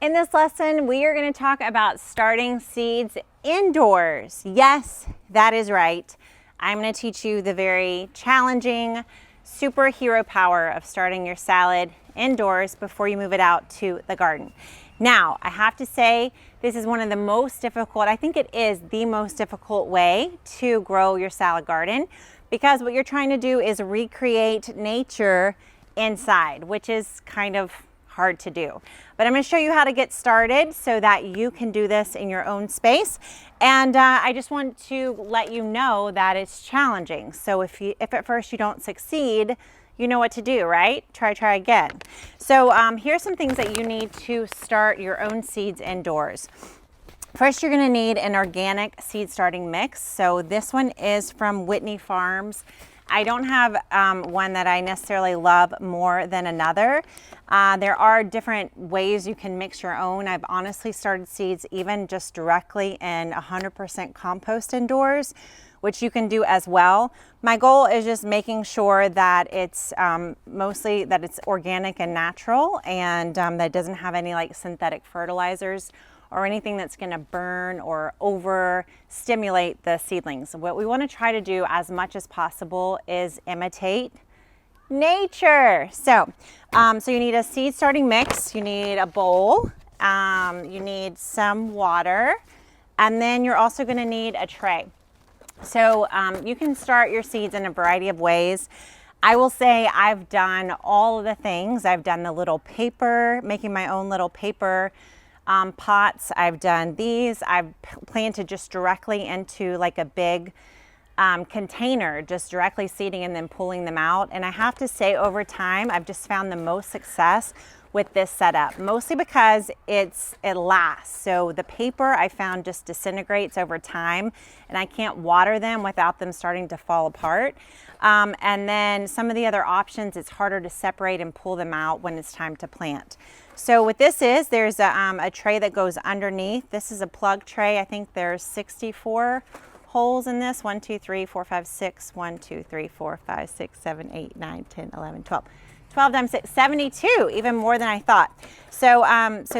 In this lesson, we are going to talk about starting seeds indoors. Yes, that is right. I'm going to teach you the very challenging superhero power of starting your salad indoors before you move it out to the garden. Now, I have to say, this is one of the most difficult, I think it is the most difficult way to grow your salad garden, because what you're trying to do is recreate nature inside, which is kind of hard to do. But I'm going to show you how to get started so that you can do this in your own space. And I just want to let you know that it's challenging. So if at first you don't succeed, you know what to do, right? Try again. So here's some things that you need to start your own seeds indoors. First, you're going to need an organic seed starting mix. So this one is from Whitney Farms. I don't have one that I necessarily love more than another. There are different ways you can mix your own. I've honestly started seeds even just directly in 100% compost indoors, which you can do as well. My goal is just making sure that it's mostly that it's organic and natural, and that it doesn't have any like synthetic fertilizers or anything that's going to burn or over stimulate the seedlings. What we want to try to do as much as possible is imitate nature. So you need a seed starting mix, you need a bowl, you need some water, and then you're also going to need a tray. So you can start your seeds in a variety of ways. I will say I've done all of the things. I've done the little paper, making my own little paper pots. I've done these. I've planted just directly into like a big container, just directly seeding and then pulling them out. And I have to say, over time, I've just found the most success with this setup, mostly because it lasts. So the paper I found just disintegrates over time, and I can't water them without them starting to fall apart. And then some of the other options, it's harder to separate and pull them out when it's time to plant. So what this is, there's a tray that goes underneath. This is a plug tray. I think there's 64 holes in this. 1, 2, 3, 4, 5, 6. 1, 2, 3, 4, 5, 6, 7, 8, 9, 10, 11, 12. 12 times 6, 72, even more than I thought. So,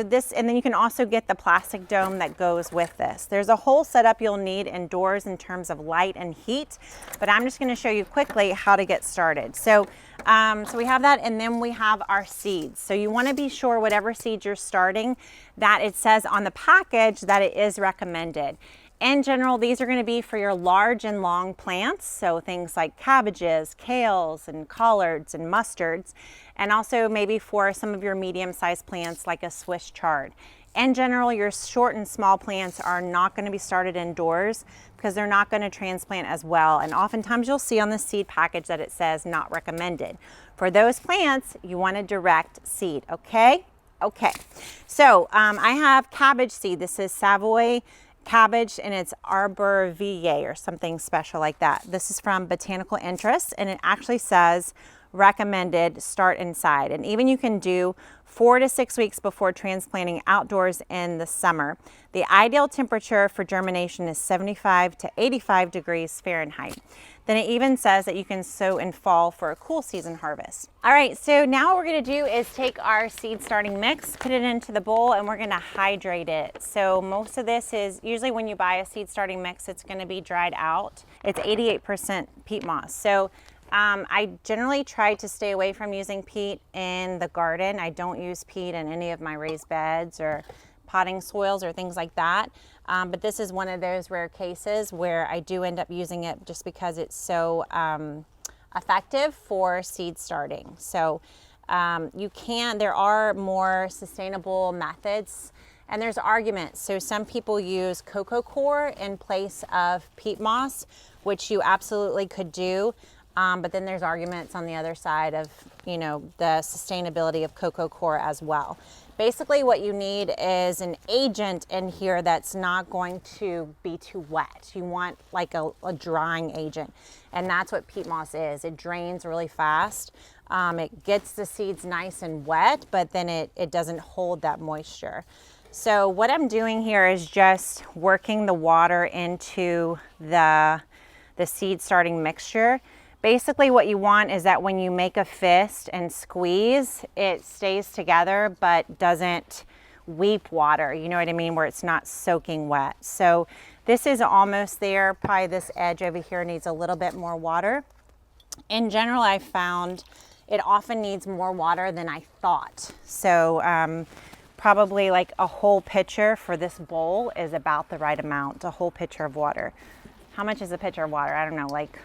this, and then you can also get the plastic dome that goes with this. There's a whole setup you'll need indoors in terms of light and heat, but I'm just going to show you quickly how to get started. So we have that, and then we have our seeds. So you want to be sure whatever seeds you're starting, that it says on the package that it is recommended. In general, these are going to be for your large and long plants, so things like cabbages, kales, and collards and mustards, and also maybe for some of your medium-sized plants like a Swiss chard. In general, your short and small plants are not going to be started indoors because they're not going to transplant as well, and oftentimes you'll see on the seed package that it says not recommended. For those plants, you want a direct seed, okay? Okay, so I have cabbage seed. This is Savoy cabbage, and it's arborvitae or something special like that. This is from Botanical Interest, and it actually says recommended start inside, and even you can do 4 to 6 weeks before transplanting outdoors in the summer. The ideal temperature for germination is 75 to 85 degrees Fahrenheit. Then it even says that you can sow in fall for a cool season harvest. All right, so now what we're gonna do is take our seed starting mix, put it into the bowl, and we're gonna hydrate it. So most of this is, usually when you buy a seed starting mix, it's gonna be dried out. It's 88% peat moss. So I generally try to stay away from using peat in the garden. I don't use peat in any of my raised beds or potting soils or things like that. But this is one of those rare cases where I do end up using it just because it's so effective for seed starting. So there are more sustainable methods, and there's arguments. So some people use cocoa coir in place of peat moss, which you absolutely could do. But then there's arguments on the other side of, you know, the sustainability of cocoa coir as well. Basically what you need is an agent in here that's not going to be too wet. You want like a drying agent, and that's what peat moss is. It drains really fast. It gets the seeds nice and wet, but then it doesn't hold that moisture. So what I'm doing here is just working the water into the seed starting mixture. Basically what you want is that when you make a fist and squeeze, it stays together but doesn't weep water, you know what I mean, where it's not soaking wet. So this is almost there. Probably this edge over here needs a little bit more water. In general, I found it often needs more water than I thought. So probably like a whole pitcher for this bowl is about the right amount, a whole pitcher of water. How much is a pitcher of water? I don't know, like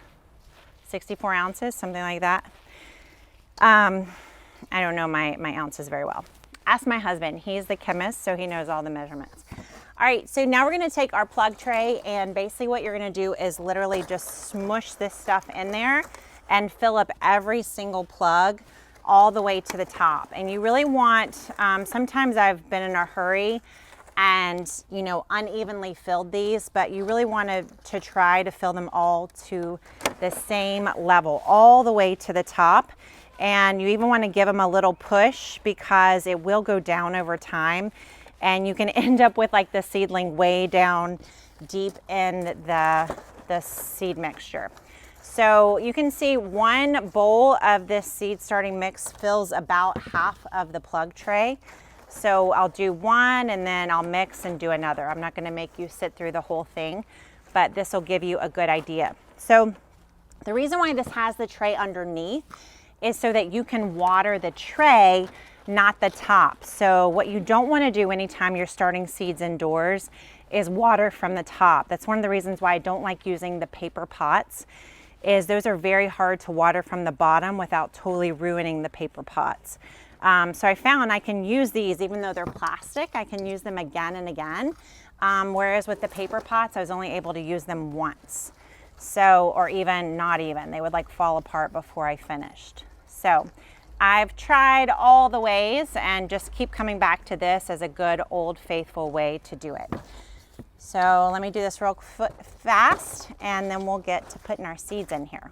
64 ounces, something like that. I don't know my ounces very well. Ask my husband, he's the chemist, so he knows all the measurements. All right, so now we're gonna take our plug tray, and basically what you're gonna do is literally just smush this stuff in there and fill up every single plug all the way to the top. And you really want, sometimes I've been in a hurry and, you know, unevenly filled these, but you really want to try to fill them all to the same level, all the way to the top. And you even want to give them a little push because it will go down over time. And you can end up with like the seedling way down deep in the seed mixture. So you can see 1 bowl of this seed starting mix fills about half of the plug tray. So I'll do 1 and then I'll mix and do another. I'm not going to make you sit through the whole thing, but this will give you a good idea. So the reason why this has the tray underneath is so that you can water the tray, not the top. So what you don't want to do anytime you're starting seeds indoors is water from the top. That's one of the reasons why I don't like using the paper pots, is those are very hard to water from the bottom without totally ruining the paper pots. So I found I can use these, even though they're plastic, I can use them again and again. Whereas with the paper pots, I was only able to use them once. So, or even not even, they would like fall apart before I finished. So I've tried all the ways and just keep coming back to this as a good old faithful way to do it. So let me do this real fast and then we'll get to putting our seeds in here.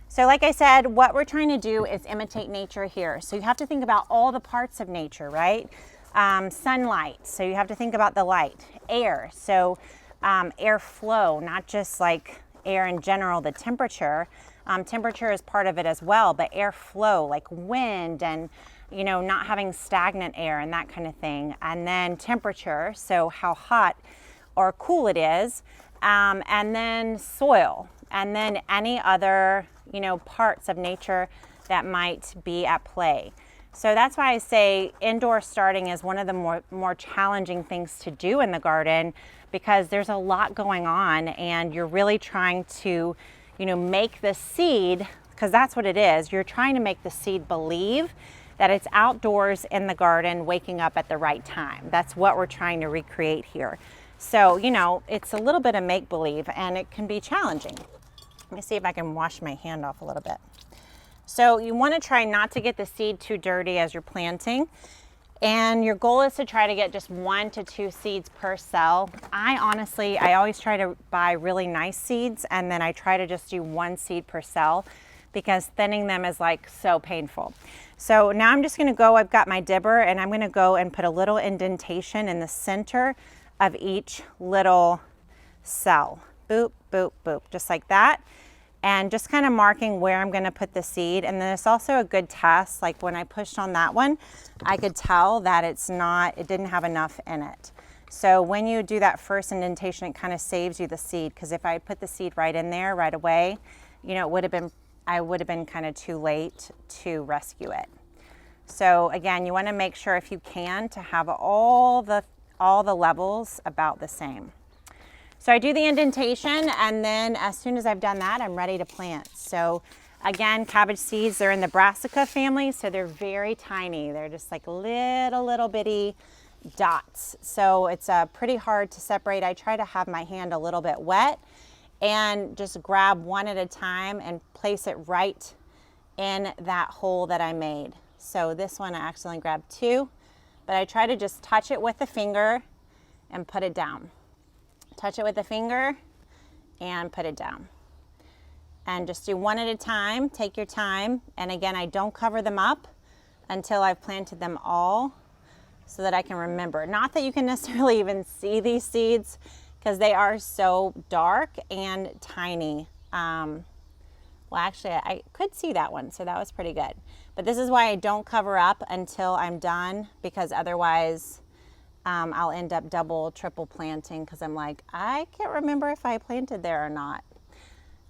So like I said, what we're trying to do is imitate nature here. So you have to think about all the parts of nature, right? Sunlight, so you have to think about the light. Air, so air flow, not just like air in general, the temperature. Temperature is part of it as well, but air flow, like wind and, you know, not having stagnant air and that kind of thing. And then temperature, so how hot or cool it is, and then soil, and then any other, you know, parts of nature that might be at play. So that's why I say indoor starting is one of the more challenging things to do in the garden, because there's a lot going on and you're really trying to, you know, make the seed, because that's what it is. You're trying to make the seed believe that it's outdoors in the garden, waking up at the right time. That's what we're trying to recreate here. So, you know, it's a little bit of make-believe and it can be challenging. Let me see if I can wash my hand off a little bit. So you want to try not to get the seed too dirty as you're planting. And your goal is to try to get just 1 to 2 seeds per cell. I always try to buy really nice seeds, and then I try to just do 1 seed per cell because thinning them is like so painful. So now I'm just gonna go, I've got my dibber, and I'm gonna go and put a little indentation in the center of each little cell. Boop, boop, boop, just like that. And just kind of marking where I'm gonna put the seed. And then it's also a good test, like when I pushed on that one, I could tell that it didn't have enough in it. So when you do that first indentation, it kind of saves you the seed, because if I had put the seed right in there right away, you know, I would have been kind of too late to rescue it. So again, you wanna make sure if you can to have all the levels about the same. So I do the indentation, and then as soon as I've done that, I'm ready to plant. So again, cabbage seeds, they're in the brassica family, so they're very tiny. They're just like little bitty dots. So it's pretty hard to separate. I try to have my hand a little bit wet and just grab one at a time and place it right in that hole that I made. So this one I accidentally grabbed 2, but I try to just touch it with the finger and put it down. Touch it with the finger and put it down. And just do 1 at a time, take your time. And again, I don't cover them up until I've planted them all so that I can remember. Not that you can necessarily even see these seeds because they are so dark and tiny. Well, actually, I could see that one, so that was pretty good. But this is why I don't cover up until I'm done, because otherwise I'll end up double, triple planting because I'm like, I can't remember if I planted there or not.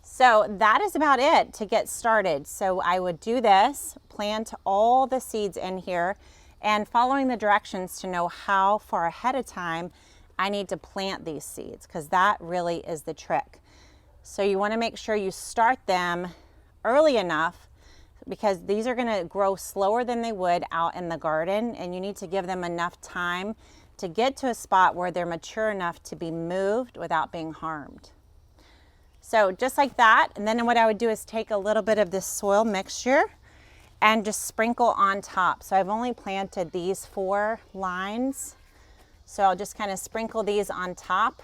So that is about it to get started. So I would do this, plant all the seeds in here, and following the directions to know how far ahead of time I need to plant these seeds, because that really is the trick. So you want to make sure you start them early enough, because these are going to grow slower than they would out in the garden, and you need to give them enough time to get to a spot where they're mature enough to be moved without being harmed. So just like that, and then what I would do is take a little bit of this soil mixture and just sprinkle on top. So I've only planted these 4 lines, so I'll just kind of sprinkle these on top,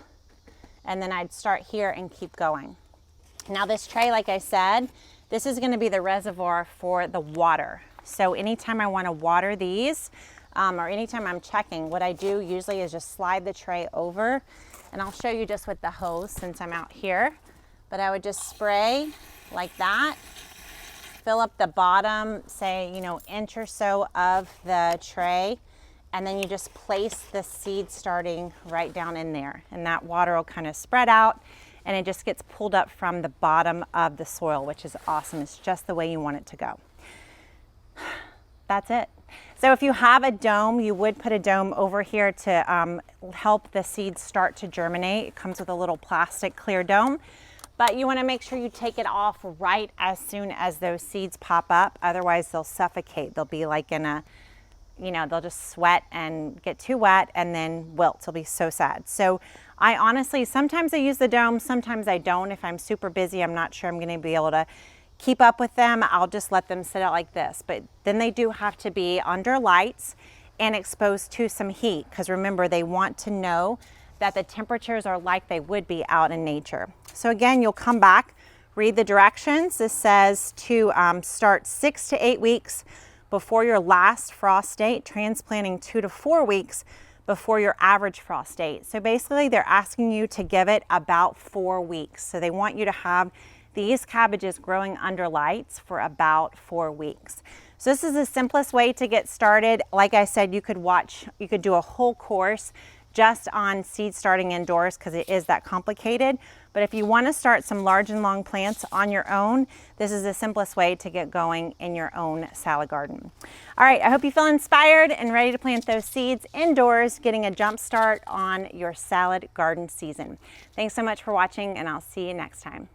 and then I'd start here and keep going. Now this tray, like I said, this is going to be the reservoir for the water. So anytime I want to water these, or anytime I'm checking, what I do usually is just slide the tray over, and I'll show you just with the hose since I'm out here. But I would just spray like that, fill up the bottom, say, inch or so of the tray, and then you just place the seed starting right down in there, and that water will kind of spread out, and it just gets pulled up from the bottom of the soil, which is awesome. It's just the way you want it to go. That's it. So if you have a dome, you would put a dome over here to help the seeds start to germinate. It comes with a little plastic clear dome, but you want to make sure you take it off right as soon as those seeds pop up. Otherwise they'll suffocate. They'll be like in a, they'll just sweat and get too wet and then wilt. It'll be so sad. So I honestly, sometimes I use the dome, sometimes I don't. If I'm super busy, I'm not sure I'm going to be able to keep up with them, I'll just let them sit out like this. But then they do have to be under lights and exposed to some heat, because remember, they want to know that the temperatures are like they would be out in nature. So again, you'll come back, read the directions. This says to start 6 to 8 weeks before your last frost date, transplanting 2 to 4 weeks before your average frost date. So basically they're asking you to give it about 4 weeks. So they want you to have these cabbages growing under lights for about 4 weeks. So this is the simplest way to get started. Like I said, you could do a whole course just on seed starting indoors, because it is that complicated. But if you want to start some large and long plants on your own, this is the simplest way to get going in your own salad garden. All right, I hope you feel inspired and ready to plant those seeds indoors, getting a jump start on your salad garden season. Thanks so much for watching, and I'll see you next time.